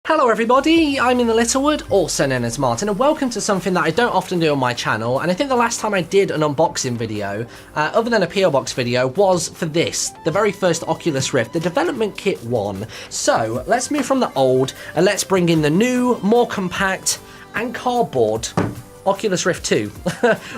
Hello everybody, I'm in the Littlewood, also known as Martin, and welcome to something that I don't often do on my channel. And I think the last time I did an unboxing video, other than a PO Box video, was for this, the very first Oculus Rift, the Development Kit 1. So, let's move from the old, and let's bring in the new, more compact, and cardboard Oculus Rift 2,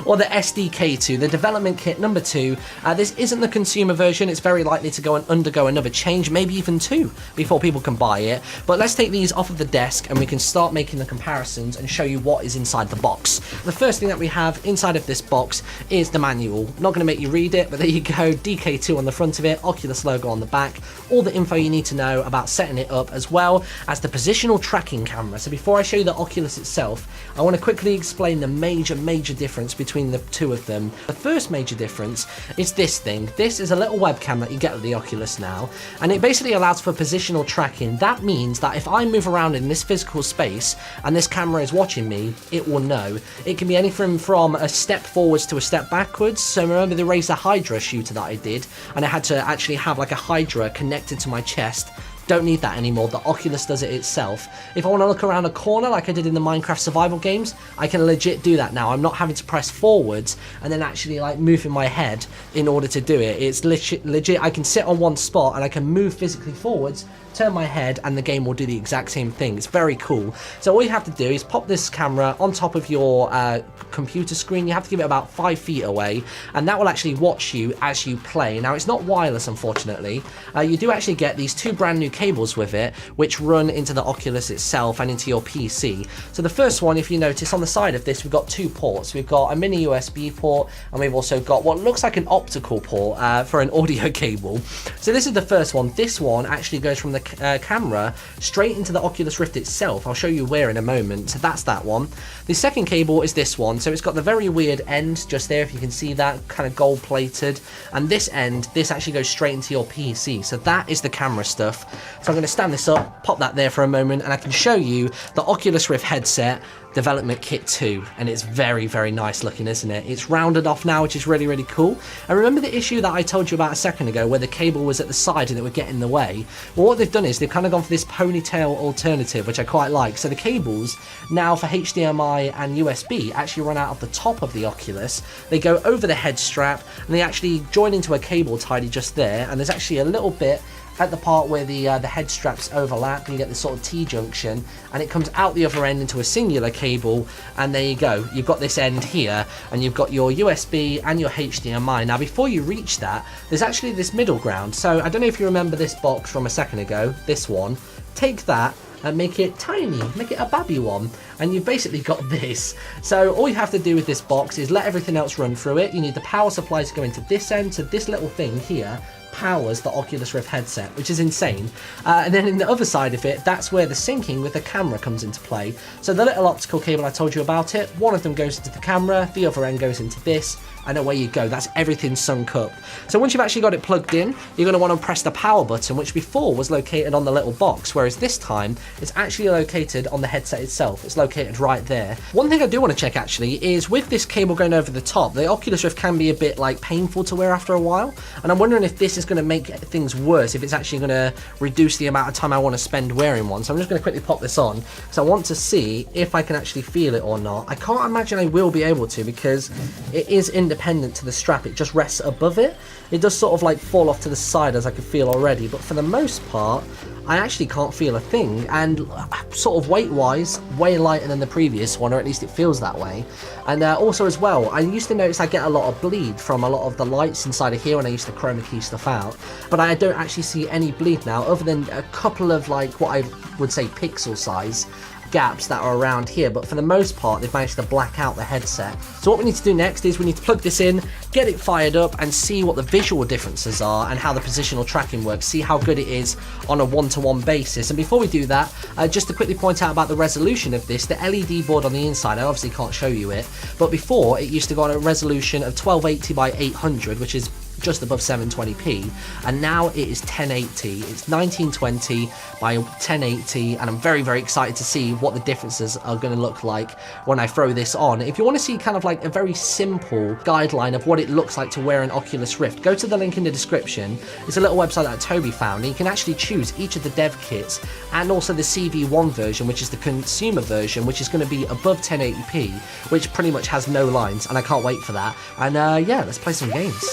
or the SDK2, the development kit number 2. This isn't the consumer version. It's very likely to go and undergo another change, maybe even 2, before people can buy it. But let's take these off of the desk and we can start making the comparisons and show you what is inside the box. The first thing that we have inside of this box is the manual. Not going to make you read it, but there you go, DK2 on the front of it, Oculus logo on the back, all the info you need to know about setting it up, as well as the positional tracking camera. So before I show you the Oculus itself, I want to quickly explain the major difference between the two of them. The first major difference is this thing. This is a little webcam that you get with the Oculus now, and it basically allows for positional tracking. That means that if I move around in this physical space and this camera is watching me, it will know. It can be anything from a step forwards to a step backwards. So remember the Razer Hydra shooter that I did, and I had to actually have like a Hydra connected to my chest. Don't need that anymore. The Oculus does it itself. If I want to look around a corner like I did in the Minecraft survival games, I can legit do that now. I'm not having to press forwards and then actually like moving my head in order to do it. It's legit. I can sit on one spot and I can move physically forwards, turn my head, and the game will do the exact same thing. It's very cool. So all you have to do is pop this camera on top of your computer screen. You have to give it about 5 feet away, and that will actually watch you as you play. Now, it's not wireless, unfortunately. You do actually get these 2 brand new cables with it, which run into the Oculus itself and into your PC. So the first one, if you notice on the side of this, we've got 2 ports. We've got a mini USB port, and we've also got what looks like an optical port for an audio cable. So this is the first one. This one actually goes from the camera straight into the Oculus Rift itself. I'll show you where in a moment. So that's that one. The second cable is this one. So it's got the very weird end just there, if you can see that, kind of gold plated, and this end, this actually goes straight into your PC. So that is the camera stuff. So I'm going to stand this up, pop that there for a moment, and I can show you the Oculus Rift headset Development Kit 2, and it's very nice looking, isn't it? It's rounded off now, which is really cool. And remember the issue that I told you about a second ago where the cable was at the side and it would get in the way? Well, what they've done is they've kind of gone for this ponytail alternative, which I quite like. So the cables now for HDMI and USB actually run out of the top of the Oculus. They go over the head strap and they actually join into a cable tidy just there, and there's actually a little bit at the part where the head straps overlap, and you get this sort of T-junction, and it comes out the other end into a singular cable, and there you go. You've got this end here, and you've got your USB and your HDMI. Now, before you reach that, there's actually this middle ground. So I don't know if you remember this box from a second ago, this one. Take that and make it tiny, make it a babby one, and you've basically got this. So all you have to do with this box is let everything else run through it. You need the power supply to go into this end, so this little thing here powers the Oculus Rift headset, which is insane. And then in the other side of it, that's where the syncing with the camera comes into play. So the little optical cable I told you about it, one of them goes into the camera, the other end goes into this, and away you go. That's everything sunk up. So once you've actually got it plugged in, you're going to want to press the power button, which before was located on the little box, whereas this time it's actually located on the headset itself. It's located right there. One thing I do want to check actually is with this cable going over the top, the Oculus Rift can be a bit like painful to wear after a while, and I'm wondering if this is going to make things worse, if it's actually going to reduce the amount of time I want to spend wearing one. So I'm just going to quickly pop this on because I want to see if I can actually feel it or not. I can't imagine I will be able to because it is independent to the strap. It just rests above it. It does sort of like fall off to the side, as I can feel already, but for the most part I actually can't feel a thing, and sort of weight wise way lighter than the previous one, or at least it feels that way. And also as well, I used to notice I get a lot of bleed from a lot of the lights inside of here when I used to chroma key stuff out, but I don't actually see any bleed now, other than a couple of like what I would say pixel size gaps that are around here, but for the most part they've managed to black out the headset. So what we need to do next is we need to plug this in, get it fired up, and see what the visual differences are and how the positional tracking works, see how good it is on a one-to-one basis. And before we do that, just to quickly point out about the resolution of this, the LED board on the inside, I obviously can't show you it, but before it used to go on a resolution of 1280 by 800, which is just above 720p, and now it is 1080. It's 1920 by 1080, and I'm very, very excited to see what the differences are going to look like when I throw this on. If you want to see kind of like a very simple guideline of what it looks like to wear an Oculus Rift, go to the link in the description. It's a little website that Toby found, and you can actually choose each of the dev kits and also the CV1 version, which is the consumer version, which is going to be above 1080p, which pretty much has no lines, and I can't wait for that. And yeah, let's play some games.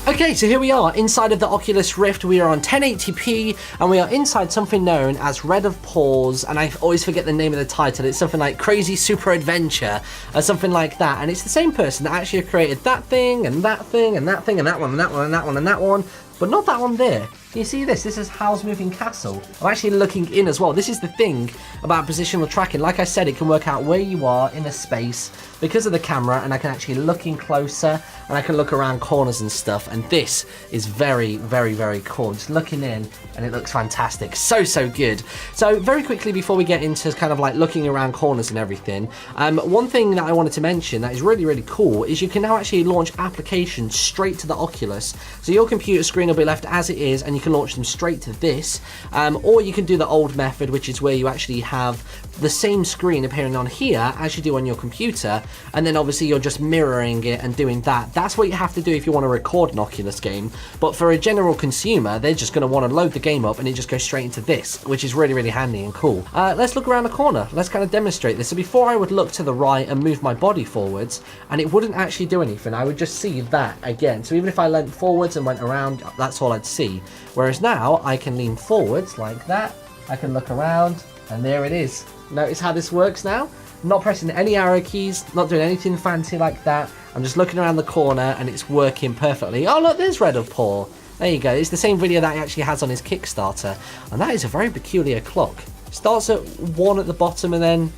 Okay, so here we are inside of the Oculus Rift. We are on 1080p, and we are inside something known as Red of Paws, and I always forget the name of the title. It's something like Crazy Super Adventure or something like that, and it's the same person that actually created that thing and that thing and that thing and that one and that one and that one and that one, but not that one there. Can you see this? This is Howl's Moving Castle. I'm actually looking in as well. This is the thing about positional tracking. Like I said, it can work out where you are in a space because of the camera, and I can actually look in closer, and I can look around corners and stuff, and this is very, very, very cool. Just looking in, and it looks fantastic. So, so good. So, very quickly before we get into kind of like looking around corners and everything, one thing that I wanted to mention that is really, really cool is you can now actually launch applications straight to the Oculus. So your computer screen will be left as it is, and you can launch them straight to this, or you can do the old method, which is where you actually have the same screen appearing on here as you do on your computer, and then obviously you're just mirroring it and doing that. That's what you have to do if you want to record an Oculus game, but for a general consumer, they're just going to want to load the game up and it just goes straight into this, which is really, really handy and cool. Let's look around the corner. Let's kind of demonstrate this. So before I would look to the right and move my body forwards, and it wouldn't actually do anything. I would just see that again. So even if I leant forwards and went around, that's all I'd see. Whereas now I can lean forwards like that, I can look around, and there it is. Notice how this works now? Not pressing any arrow keys, not doing anything fancy like that. I'm just looking around the corner and it's working perfectly. Oh look, there's Red of Paw. There you go. It's the same video that he actually has on his Kickstarter, and that is a very peculiar clock. Starts at 1 at the bottom and then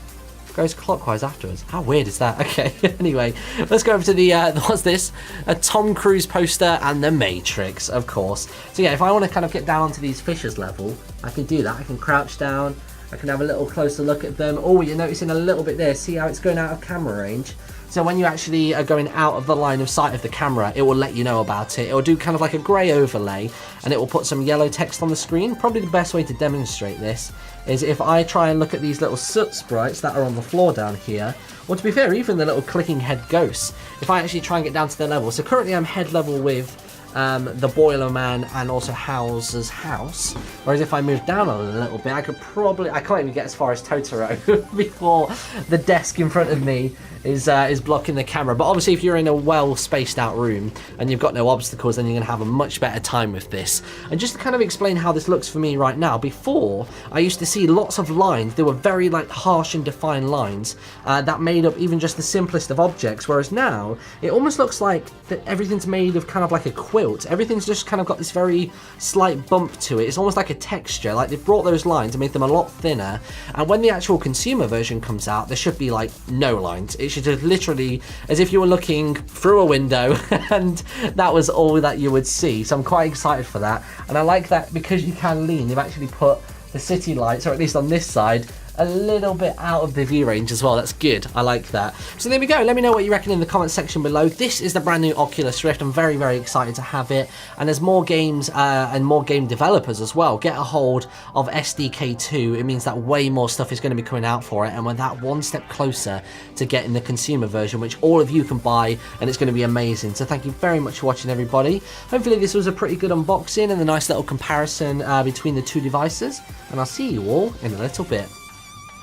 goes clockwise afterwards. How weird is that? Okay, anyway, let's go over to the, what's this? A Tom Cruise poster and The Matrix, of course. So yeah, if I want to kind of get down onto these fishers level, I can do that. I can crouch down, I can have a little closer look at them. Oh, you're noticing a little bit there. See how it's going out of camera range? So when you actually are going out of the line of sight of the camera, it will let you know about it. It will do kind of like a grey overlay, and it will put some yellow text on the screen. Probably the best way to demonstrate this is if I try and look at these little soot sprites that are on the floor down here, or to be fair, even the little clicking head ghosts, if I actually try and get down to their level. So currently I'm head level with the Boiler Man and also Howl's house, whereas if I move down a little bit, I can't even get as far as Totoro before the desk in front of me is blocking the camera. But obviously if you're in a well spaced out room and you've got no obstacles, then you're going to have a much better time with this. And just to kind of explain how this looks for me right now, before I used to see lots of lines. They were very like harsh and defined lines that made up even just the simplest of objects, whereas now it almost looks like that everything's made of kind of like a quilt. Everything's just kind of got this very slight bump to it. It's almost like a texture, like they've brought those lines and made them a lot thinner, and when the actual consumer version comes out, there should be like no lines. It should just literally as if you were looking through a window and that was all that you would see. So I'm quite excited for that, and I like that because you can lean, they've actually put the city lights, or at least on this side, a little bit out of the view range as well. That's good. I like that. So there we go. Let me know what you reckon in the comment section below. This is the brand new Oculus Rift. I'm very, very excited to have it. And as more games and more game developers as well get a hold of SDK 2, it means that way more stuff is going to be coming out for it. And we're that one step closer to getting the consumer version, which all of you can buy, and it's going to be amazing. So thank you very much for watching, everybody. Hopefully this was a pretty good unboxing and a nice little comparison between the two devices. And I'll see you all in a little bit.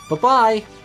Bye-bye!